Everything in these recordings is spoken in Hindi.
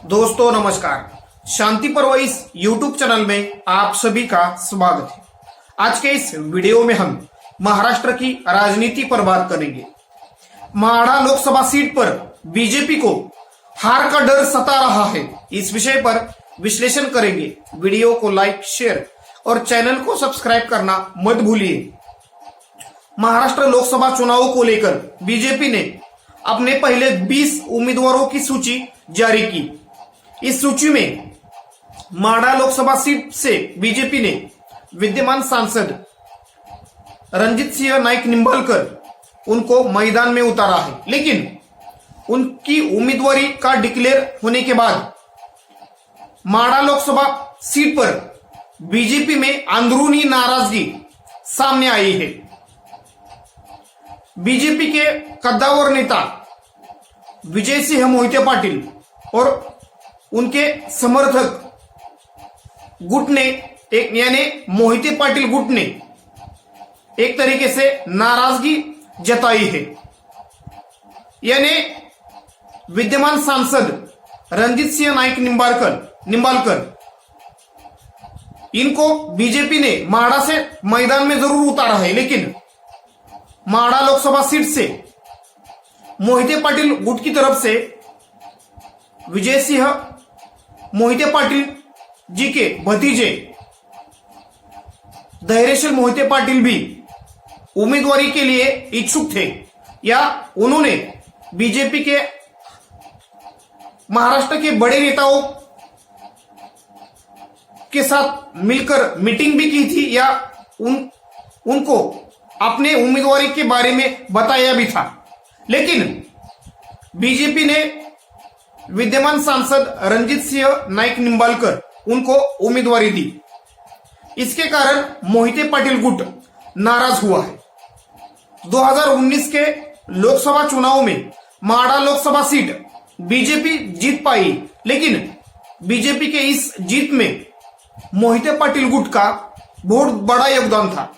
दोस्तों नमस्कार। शांति पर्व इस YouTube चैनल में आप सभी का स्वागत है। आज के इस वीडियो में हम महाराष्ट्र की राजनीति पर बात करेंगे। माढ़ा लोकसभा सीट पर बीजेपी को हार का डर सता रहा है। इस विषय पर विश्लेषण करेंगे। वीडियो को लाइक, शेयर और चैनल को सब्सक्राइब करना मत भूलिए। महाराष्ट्र लोकसभा चुनावों को लेकर बीजेपी ने अपने पहले 20 उम्मीदवारों की सूची जारी की। इस सूची में माढ़ा लोकसभा सीट से बीजेपी ने विद्यमान सांसद रणजीत सिंह नाईक निंबाळकर उनको मैदान में उतारा है, लेकिन उनकी उम्मीदवारी का डिक्लेयर होने के बाद माढ़ा लोकसभा सीट पर बीजेपी में अंदरूनी नाराजगी सामने आई है। बीजेपी के कद्दावर नेता विजय सिंह मोहिते पाटिल और उनके समर्थक गुट ने यानी मोहिते पाटिल गुट ने एक तरीके से नाराजगी जताई है। यानी विद्यमान सांसद रणजीत सिंह नाईक निंबाळकर इनको बीजेपी ने माढ़ा से मैदान में जरूर उतारा है, लेकिन माढ़ा लोकसभा सीट से मोहिते पाटिल गुट की तरफ से विजय सिंह मोहिते पाटिल जी के भतीजे धैर्यशील मोहिते पाटिल भी उम्मीदवारी के लिए इच्छुक थे, या उन्होंने बीजेपी के महाराष्ट्र के बड़े नेताओं के साथ मिलकर मीटिंग भी की थी, या उनको अपने उम्मीदवारी के बारे में बताया भी था। लेकिन बीजेपी ने विद्यमान सांसद रणजीत सिंह नाईक निंबाळकर उनको उम्मीदवारी दी। इसके कारण मोहिते पाटिल गुट नाराज हुआ है। 2019 के लोकसभा चुनाव में माढ़ा लोकसभा सीट बीजेपी जीत पाई, लेकिन बीजेपी के इस जीत में मोहिते पाटिल गुट का बहुत बड़ा योगदान था।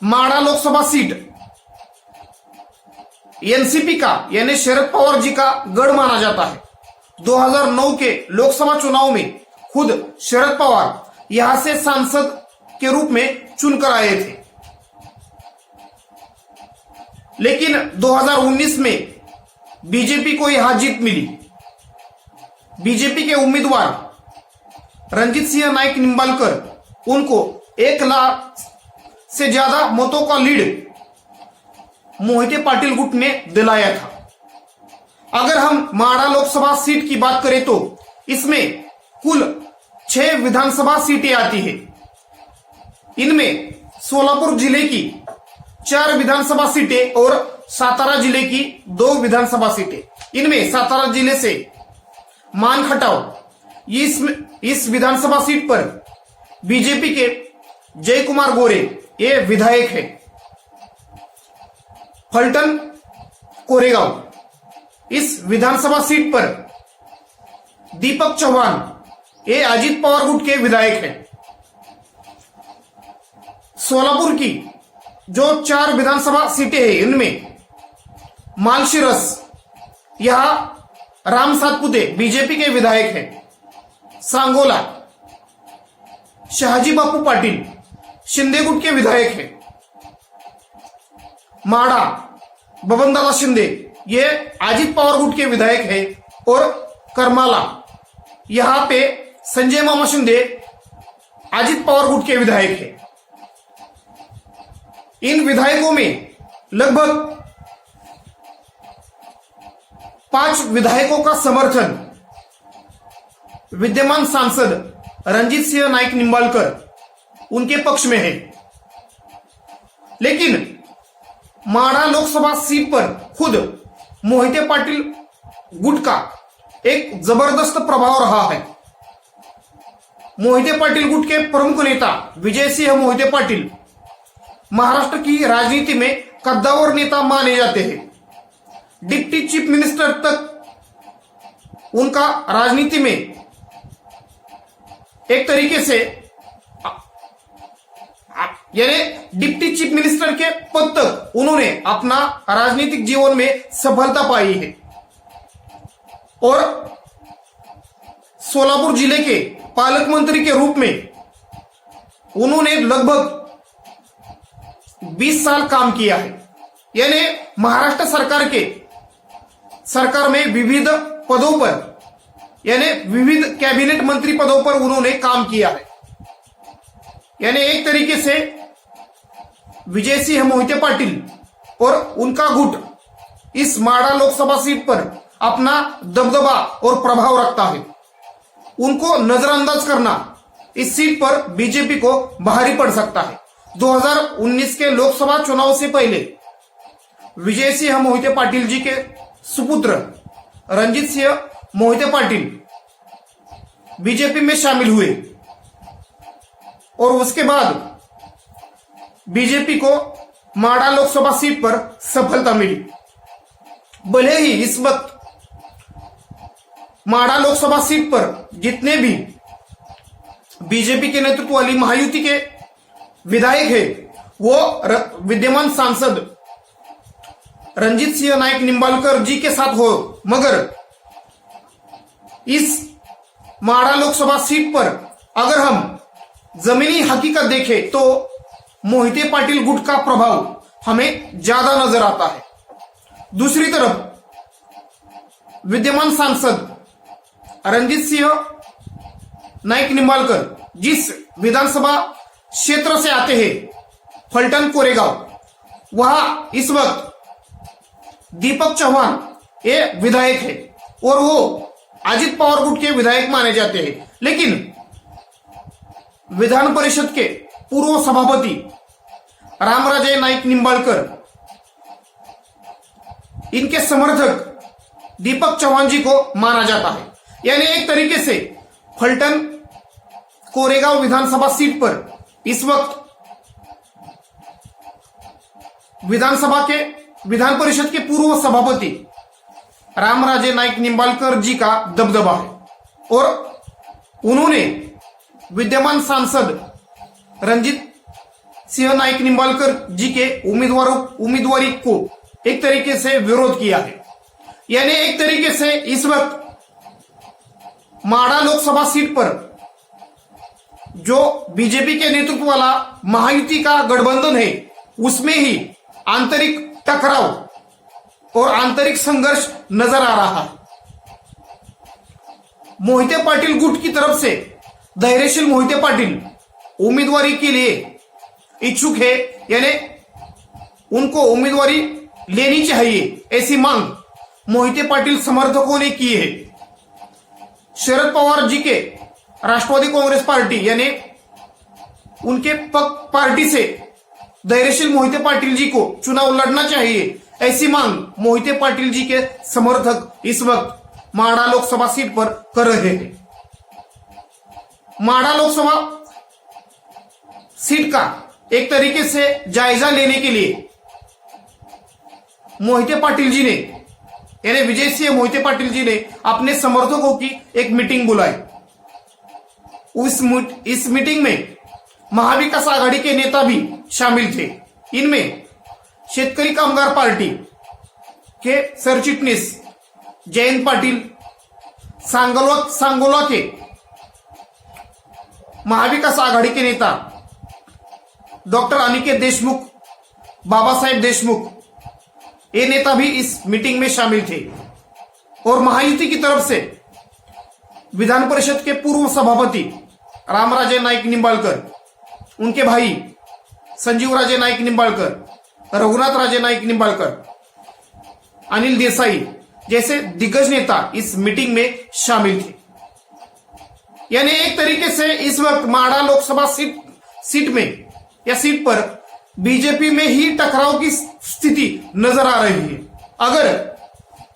माढ़ा लोकसभा सीट एनसीपी का यानी शरद पवार जी का गढ़ माना जाता है। 2009 के लोकसभा चुनाव में खुद शरद पवार यहां से सांसद के रूप में चुनकर आए थे, लेकिन 2019 में बीजेपी को यहां जीत मिली। बीजेपी के उम्मीदवार रणजीत सिंह नाईक निंबाळकर उनको 1 लाख से ज्यादा मतों का लीड मोहिते पाटिल गुट ने दिलाया था। अगर हम माढ़ा लोकसभा सीट की बात करें तो इसमें कुल 6 विधानसभा सीटें आती है। इनमें सोलापुर जिले की 4 विधानसभा सीटें और सातारा जिले की 2 विधानसभा सीटें। इनमें सातारा जिले से मान खटाव इस विधानसभा सीट पर बीजेपी के जय कुमार गोरे ये विधायक है। फलटण कोरेगांव इस विधानसभा सीट पर दीपक चौहान ये अजित पवार गुट के विधायक हैं। सोलापुर की जो 4 विधानसभा सीटें हैं, इनमें मालशिरस यहां राम सातपुते बीजेपी के विधायक हैं। सांगोला शहाजी बापू पाटिल शिंदे गुट के विधायक हैं। माढ़ा बबनदादा शिंदे ये अजित पवार गुट के विधायक हैं। और करमाला यहां पे संजय मामा शिंदे अजित पवार गुट के विधायक हैं। इन विधायकों में लगभग 5 विधायकों का समर्थन विद्यमान सांसद रणजीत सिंह नाईक निंबाळकर उनके पक्ष में है। लेकिन माढ़ा लोकसभा सीट पर खुद मोहिते पाटिल गुट का एक जबरदस्त प्रभाव रहा है। मोहिते पाटिल गुट के प्रमुख नेता विजय सिंह मोहिते पाटिल महाराष्ट्र की राजनीति में कद्दावर नेता माने जाते हैं। डिप्टी चीफ मिनिस्टर तक उनका राजनीति में एक तरीके से यानी डिप्टी चीफ मिनिस्टर के पद तक उन्होंने अपना राजनीतिक जीवन में सफलता पाई है। और सोलापुर जिले के पालक मंत्री के रूप में उन्होंने लगभग 20 साल काम किया है। यानी महाराष्ट्र सरकार में विविध पदों पर यानी विविध कैबिनेट मंत्री पदों पर उन्होंने काम किया है। यानी एक तरीके से विजय सिंह मोहिते पाटिल और उनका गुट इस माडा लोकसभा सीट पर अपना दबदबा और प्रभाव रखता है। उनको नजरअंदाज करना इस सीट पर बीजेपी को भारी पड़ सकता है। 2019 के लोकसभा चुनाव से पहले विजय सिंह मोहिते पाटिल जी के सुपुत्र रणजीत सिंह मोहिते पाटिल बीजेपी में शामिल हुए और उसके बाद बीजेपी को माडा लोकसभा सीट पर सफलता मिली। भले ही इस वक्त माडा लोकसभा सीट पर जितने भी बीजेपी के नेतृत्व वाली महायुति के विधायक है वो विद्यमान सांसद रणजीत सिंह नाइक निंबालकर जी के साथ हो, मगर इस माडा लोकसभा सीट पर अगर हम जमीनी हकीकत देखें तो मोहिते पाटिल गुट का प्रभाव हमें ज्यादा नजर आता है। दूसरी तरफ विद्यमान सांसद रणजीत सिंह नाइक निंबालकर जिस विधानसभा क्षेत्र से आते हैं फलटण कोरेगांव, वहां इस वक्त दीपक चौहान ये विधायक है और वो अजित पवार गुट के विधायक माने जाते हैं। लेकिन विधान परिषद के पूर्व सभापति रामराजे नाईक निंबाळकर इनके समर्थक दीपक चौहान जी को माना जाता है। यानी एक तरीके से फलटण कोरेगांव विधानसभा सीट पर इस वक्त विधान परिषद के पूर्व सभापति रामराजे नाईक निंबाळकर जी का दबदबा है और उन्होंने विद्यमान सांसद रणजीत सिंह नाईक निंबाळकर जी के उम्मीदवारी को एक तरीके से विरोध किया है। यानी एक तरीके से इस वक्त माडा लोकसभा सीट पर जो बीजेपी के नेतृत्व वाला महायुति का गठबंधन है उसमें ही आंतरिक टकराव और आंतरिक संघर्ष नजर आ रहा है। मोहिते पाटिल गुट की तरफ से धैर्यशील मोहिते पाटिल उम्मीदवारी के लिए इच्छुक है, यानी उनको उम्मीदवारी लेनी चाहिए ऐसी मांग मोहिते पाटिल समर्थकों ने की है। शरद पवार जी के राष्ट्रवादी कांग्रेस पार्टी यानी उनके पार्टी से धैर्यशील मोहिते पाटिल जी को चुनाव लड़ना चाहिए ऐसी मांग मोहिते पाटिल जी के समर्थक इस वक्त माडा लोकसभा सीट पर कर रहे हैं। माडा लोकसभा सीट का एक तरीके से जायजा लेने के लिए मोहिते पाटिल जी ने यानी विजय सिंह मोहिते पाटिल जी ने अपने समर्थकों की एक मीटिंग बुलाई। इस मीटिंग में महाविकास आघाड़ी के नेता भी शामिल थे। इनमें शेतकरी कामगार पार्टी के सरचिटणीस जयंत पाटिल, सांगोला के महाविकास आघाड़ी के नेता डॉक्टर अनिकेत देशमुख, बाबा साहेब देशमुख, ये नेता भी इस मीटिंग में शामिल थे। और महायुति की तरफ से विधान परिषद के पूर्व सभापति रामराजे नाईक निंबाळकर, उनके भाई संजीव राजे नाईक निंबाळकर, रघुनाथ राजे नाईक निंबाळकर, अनिल देसाई जैसे दिग्गज नेता इस मीटिंग में शामिल थे। यानी एक तरीके से इस वक्त माडा लोकसभा सीट पर बीजेपी में ही टकराव की स्थिति नजर आ रही है। अगर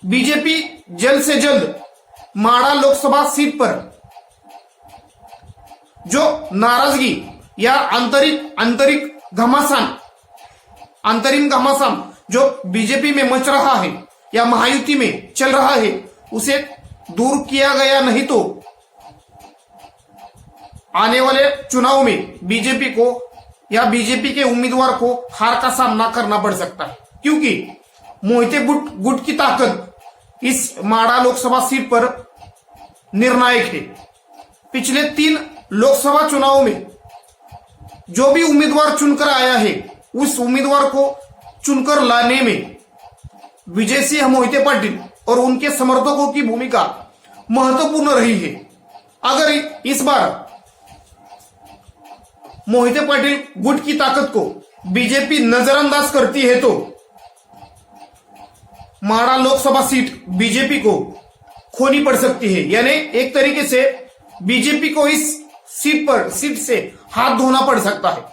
बीजेपी जल्द से जल्द माडा लोकसभा सीट पर जो नाराजगी या अंतरिम घमासान जो बीजेपी में मच रहा है या महायुति में चल रहा है उसे दूर किया गया नहीं तो आने वाले चुनाव में बीजेपी को या बीजेपी के उम्मीदवार को हार का सामना करना पड़ सकता है, क्योंकि मोहिते गुट की ताकत इस माडा लोकसभा सीट पर निर्णायक है। पिछले 3 लोकसभा चुनाव में जो भी उम्मीदवार चुनकर आया है उस उम्मीदवार को चुनकर लाने में विजय सिंह मोहिते पाटिल और उनके समर्थकों की भूमिका महत्वपूर्ण रही है। अगर इस बार मोहिते पाटिल गुट की ताकत को बीजेपी नजरअंदाज करती है तो माड़ा लोकसभा सीट बीजेपी को खोनी पड़ सकती है। यानी एक तरीके से बीजेपी को इस सीट से हाथ धोना पड़ सकता है।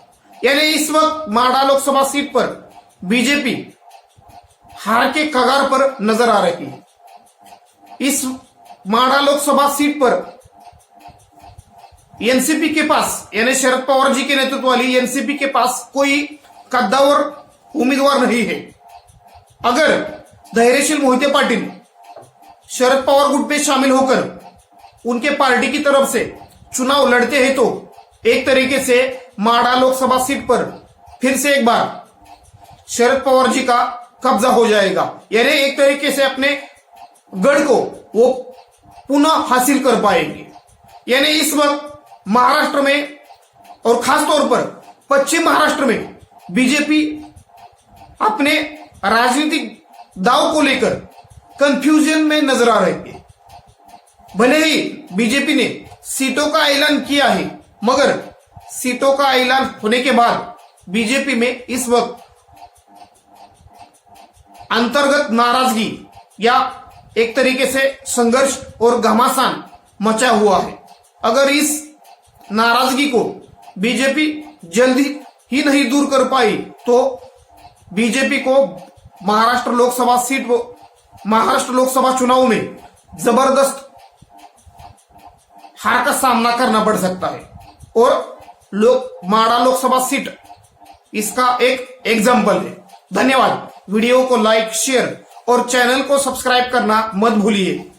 यानी इस वक्त माड़ा लोकसभा सीट पर बीजेपी हार के कगार पर नजर आ रही है। इस माड़ा लोकसभा सीट पर एनसीपी के पास यानी शरद पवार जी के नेतृत्व वाली एनसीपी के पास कोई कद्दावर उम्मीदवार नहीं है। अगर धैर्यशील मोहिते पाटिल शरद पवार गुट में शामिल होकर उनके पार्टी की तरफ से चुनाव लड़ते हैं तो एक तरीके से माड़ा लोकसभा सीट पर फिर से एक बार शरद पवार जी का कब्जा हो जाएगा। यानी एक तरीके से अपने गढ़ को वो पुनः हासिल कर पाएंगे। यानी इस वक्त महाराष्ट्र में और खासतौर पर पश्चिम महाराष्ट्र में बीजेपी अपने राजनीतिक दाव को लेकर कंफ्यूजन में नजर आ रही है। भले ही बीजेपी ने सीटों का ऐलान किया है मगर सीटों का ऐलान होने के बाद बीजेपी में इस वक्त अंतर्गत नाराजगी या एक तरीके से संघर्ष और घमासान मचा हुआ है। अगर इस नाराजगी को बीजेपी जल्दी ही नहीं दूर कर पाई तो बीजेपी को महाराष्ट्र लोकसभा चुनाव में जबरदस्त हार का सामना करना पड़ सकता है और माड़ा लोकसभा सीट इसका एक एग्जाम्पल है। धन्यवाद। वीडियो को लाइक, शेयर और चैनल को सब्सक्राइब करना मत भूलिए।